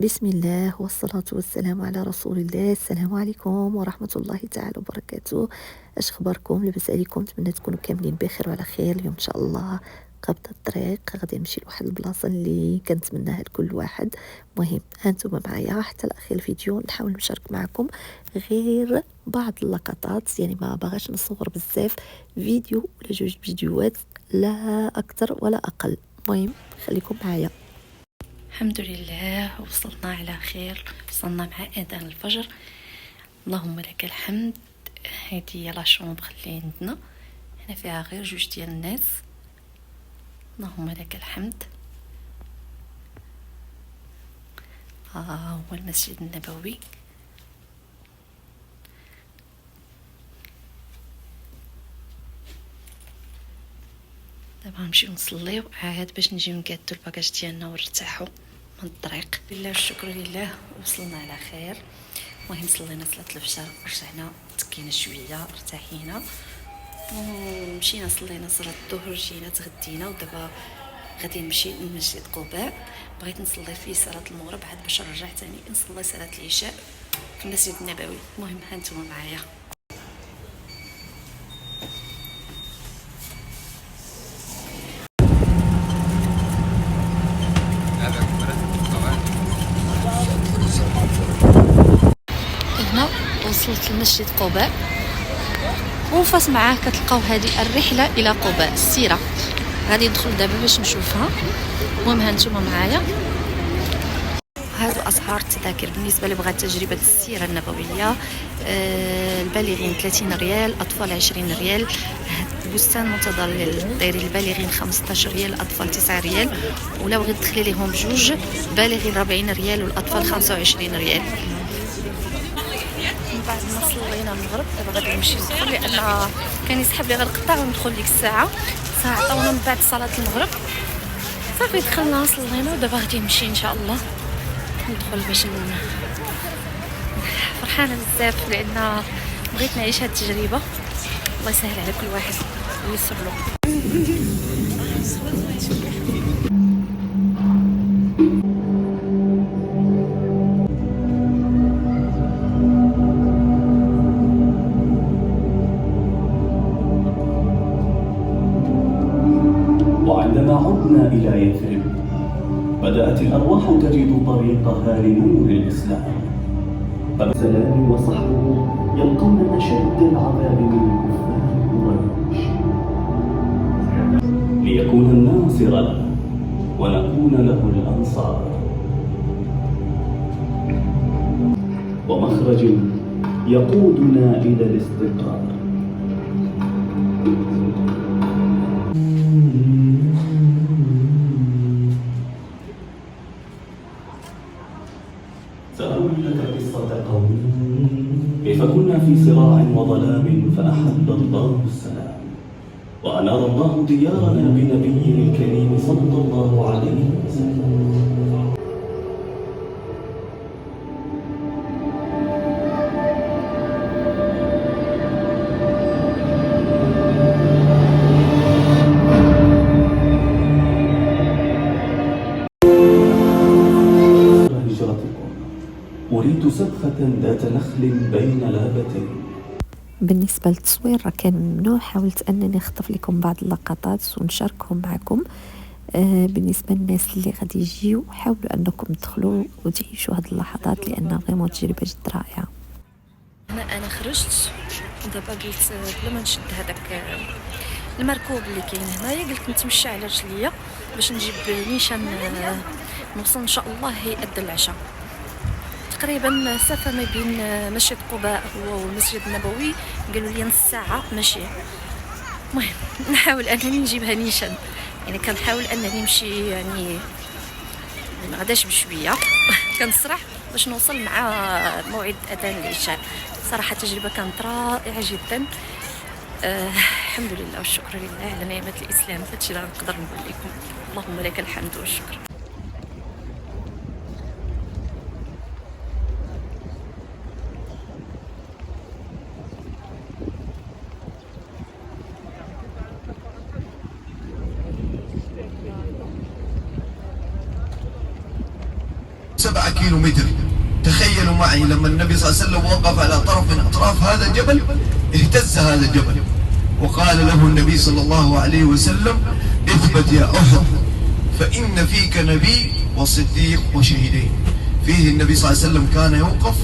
بسم الله والصلاة والسلام على رسول الله. السلام عليكم ورحمة الله تعالى وبركاته. اش اخباركم؟ لاباس عليكم؟ نتمنى تكونوا كاملين بخير وعلى خير. اليوم ان شاء الله قبل الطريق غادي نمشي لواحد البلاصه اللي كنتمناها لكل واحد. مهم هانتوما معايا حتى لاخر الفيديو، نحاول نشارك معكم غير بعض اللقطات، يعني ما باغاش نصور بزاف، فيديو ولا جوج فيديوهات لا اكثر ولا اقل. مهم خليكم معايا. الحمد لله وصلنا على خير، وصلنا مع اذان الفجر. اللهم لك الحمد. هذه هي لا شومبر اللي عندنا هنا، فيها غير جوج ديال الناس. اللهم لك الحمد. هو المسجد النبوي. دابا نمشيو نصليو عاد باش نجيو نقادو الباكاج ديالنا ونرتاحو من الطريق. بالله والشكر لله وصلنا على خير. المهم صلينا صلاة الفجر ورجعنا تكينا شويه ارتاحينا، ومشينا صلينا صلاة الظهر، جينا تغدينا، ودابا غادي نمشي لمسجد قباء. بغيت نصلي فيه صلاة المغرب عاد باش نرجع تاني نصلي صلاة العشاء في المسجد النبوي. المهم هانتوما معايا. هنا وصلت لمسجد قباء، وفاس معاه كتلقاو هذه الرحله الى قباء السيره. غادي ندخل دابا باش نشوفها. المهم هانتوما معايا. هادو اسعار التذاكر بالنسبه اللي بغات تجربه السيره النبويه. البالغين 30 ريال، اطفال 20 ريال. البستان متظلل دايرين البالغين 15 ريال، الاطفال 9 ريال. ولا بغيت تدخلي ليهم بجوج، بالغين 40 ريال والاطفال 25 ريال. من بعد ما صلينا المغرب دابا غادي نمشي ندخل، لان كان يسحب لي غنقطع وندخل ديك الساعه عطاونا من بعد صلاه المغرب. صافي دخلنا صلينا، ودابا غادي نمشي ان شاء الله ندخل باش فرحانه بزاف، لان بغيت نعيش هاد التجربه. الله يسهل على كل واحد ويسر له. وعندما عدنا إلى يثرب بدأت الأرواح تجد طريقها لنور الإسلام، فسلام وصحبه يلقون أشد العذاب من كفار قريش، ليكون الناصر لنا ونكون له الأنصار، ومخرج يقودنا إلى الاستقرار. سأروي لك قصة قوم كيف كنا في صراع وظلام فأحل الله السلام، وأنار الله ديارنا بنبيه الكريم صلى الله عليه وسلم. أريد سبخة ذات نخل بين لابتين. بالنسبة للتصوير راه كان ممنوع، حاولت أنني نخطف لكم بعض اللقطات ونشاركهم معكم. بالنسبة للناس اللي غادي يجيو حاولوا أنكم تدخلوا وتعيشوا هذه اللحظات، لأنها فريمون تجربة جد رائعة. انا خرجت ودابا قلت بلا ما نشد هذاك المركوب اللي كاين هنايا، قلت نتمشى على رجليا باش نجيب نيشان نوصل ان شاء الله هيئة العشاء. تقريبا مسافه ما بين مسجد قباء هو والمسجد النبوي قالوا لي نص ساعه ماشي. المهم نحاول انني نجيبها نيشان، يعني كنحاول انني نمشي، يعني ما غاداش بشويه كنسرح باش نوصل مع موعد اذان العشاء. صراحه تجربه كانت رائعه جدا. الحمد لله والشكر لله على نعمه الاسلام. هادشي اللي نقدر نقول لكم. اللهم لك الحمد والشكر. 7 كيلومتر. تخيلوا معي لما النبي صلى الله عليه وسلم وقف على طرف من أطراف هذا الجبل، اهتز هذا الجبل، وقال له النبي صلى الله عليه وسلم: اثبت يا أحد فإن فيك نبي وصديق وشهيدين. فيه النبي صلى الله عليه وسلم كان يوقف،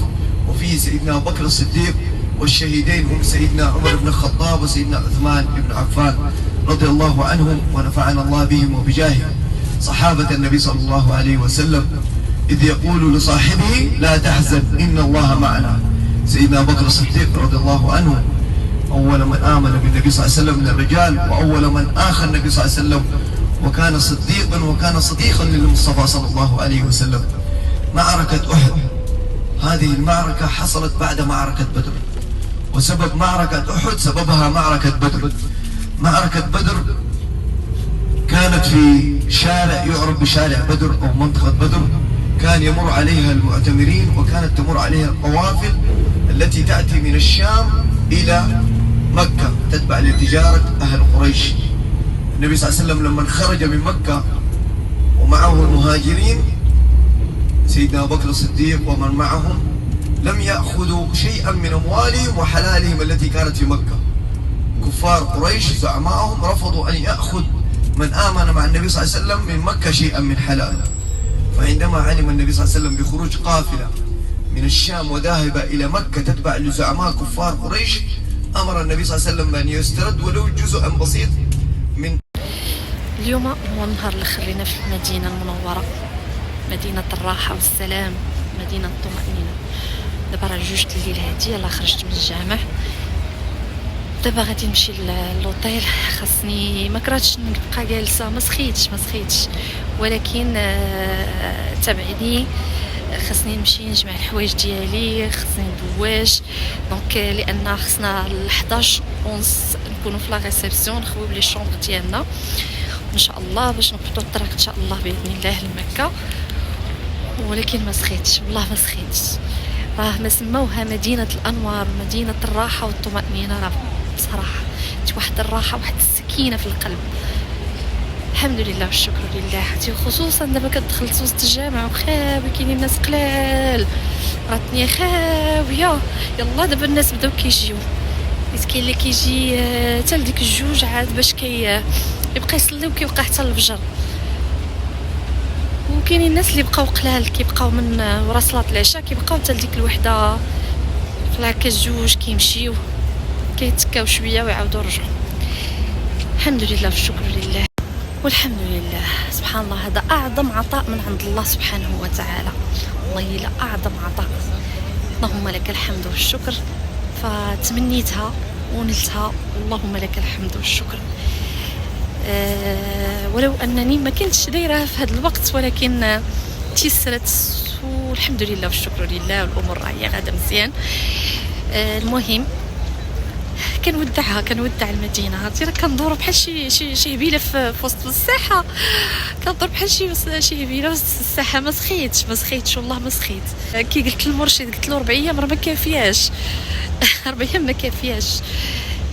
وفيه سيدنا أبو بكر الصديق، والشهيدين هم سيدنا عمر بن الخطاب وسيدنا عثمان بن عفان رضي الله عنهم، ونفعنا الله بهم وبجاههم صحابة النبي صلى الله عليه وسلم، إذ يقول لصاحبه: لا تحزن إن الله معنا. سيدنا أبو بكر الصديق رضي الله عنه أول من آمن بالنبي صلى الله عليه وسلم من الرجال، وأول من آخى النبي صلى الله عليه وسلم، وكان صديقا وكان صديقا للمصطفى صلى الله عليه وسلم. معركة أحد، هذه المعركة حصلت بعد معركة بدر، وسبب معركة أحد سببها معركة بدر. معركة بدر كانت في شارع يعرف بشارع بدر أو منطقة بدر، كان يمر عليها المعتمرين، وكانت تمر عليها القوافل التي تأتي من الشام إلى مكة تتبع لتجارة أهل قريش. النبي صلى الله عليه وسلم لما خرج من مكة ومعه المهاجرين سيدنا أبو بكر الصديق ومن معهم، لم يأخذوا شيئا من أموالهم وحلالهم التي كانت في مكة. كفار قريش زعماءهم رفضوا أن يأخذ من آمن مع النبي صلى الله عليه وسلم من مكة شيئا من حلاله. فعندما علم النبي صلى الله عليه وسلم بخروج قافلة من الشام وذاهبة إلى مكة تتبع لزعماء كفار قريش، أمر النبي صلى الله عليه وسلم بأن يسترد ولو جزءا بسيط من. اليوم هو النهار الاخر لنا في المدينة المنورة، مدينة الراحة والسلام، مدينة الطمأنينة. دابا راه جوج الليل هادي، يلاه خرجت من الجامع، دابا غادي نمشي للوطيل. خاصني ما كرهتش نبقى جالسه، ما سخيتش ولكن تابعني، خاصني نمشي نجمع الحوايج ديالي، خاصني ندواش دونك، لان خاصنا ل 11 ونص نكونوا في لا ريسبسيون نخويو لي شومبر ديالنا ان شاء الله، باش نقطعوا الطريق ان شاء الله باذن الله لمكه. ولكن ما سخيتش، والله ما سخيتش. راه ما سموها مدينه الانوار، مدينه الراحه والطمأنينه. راه بصراحه واحد الراحه، واحد السكينه في القلب. الحمد لله والشكر لله. خصوصا دابا كتدخل وسط الجامع وخاوي، كاينين الناس قلال، راه الدنيا خاويه. يلا دابا الناس بداو كيجيو، كاين اللي كيجي حتى لديك الجوج عاد باش يبقى يصلي وكيبقى حتى الفجر، وكاينين الناس اللي بقاو قلال كيبقاو من ورا صلاه العشاء كيبقاو حتى لديك الوحده في هكا الجوج، كيمشيو كيتكاو شويه ويعاودوا يرجعوا. الحمد لله والشكر لله والحمد لله. سبحان الله، هذا اعظم عطاء من عند الله سبحانه وتعالى، والله الا اعظم عطاء. اللهم لك الحمد والشكر. فتمنيتها ونلتها، اللهم لك الحمد والشكر. ولو انني ما كنتش دايرها في هذا الوقت، ولكن تيسرت والحمد لله والشكر لله، والامور راهي غاده مزيان. المهم كنودع المدينه. عرفتي راه كندور بحال شي هبيله في وسط الساحه، كندور بحال شي هبيله في وسط الساحه. ما سخيتش والله ما سخيت. كي قلت للمرشد، قلت له 4 ايام راه ما كافياش 4 ايام ما كافياش.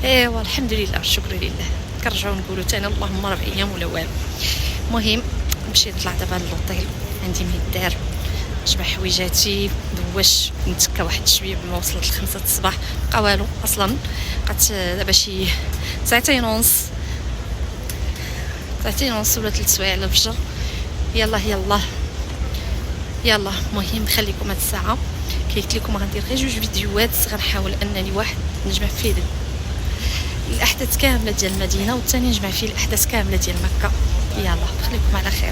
ايوا الحمد لله والشكر لله. كنرجعوا نقولوا ثاني اللهم 4 ايام ولا والو. المهم مشيت نطلع دابا للوطيل، عندي من الدار، نجمع حويجاتي، ندوش، نتكا واحد شويه بما وصلت ل5 الصباح. بقى والو اصلا، بقات دابا شي ساعتين ونص ولا 3 سوايع على الفجر. يلا المهم خليكم هاد الساعه كيقلت لكم غندير غير 2 فيديوهات، غنحاول انني واحد نجمع فيه الاحداث كامله ديال المدينه، والثاني نجمع فيه الاحداث كامله ديال مكه. يلا خليكم على خير.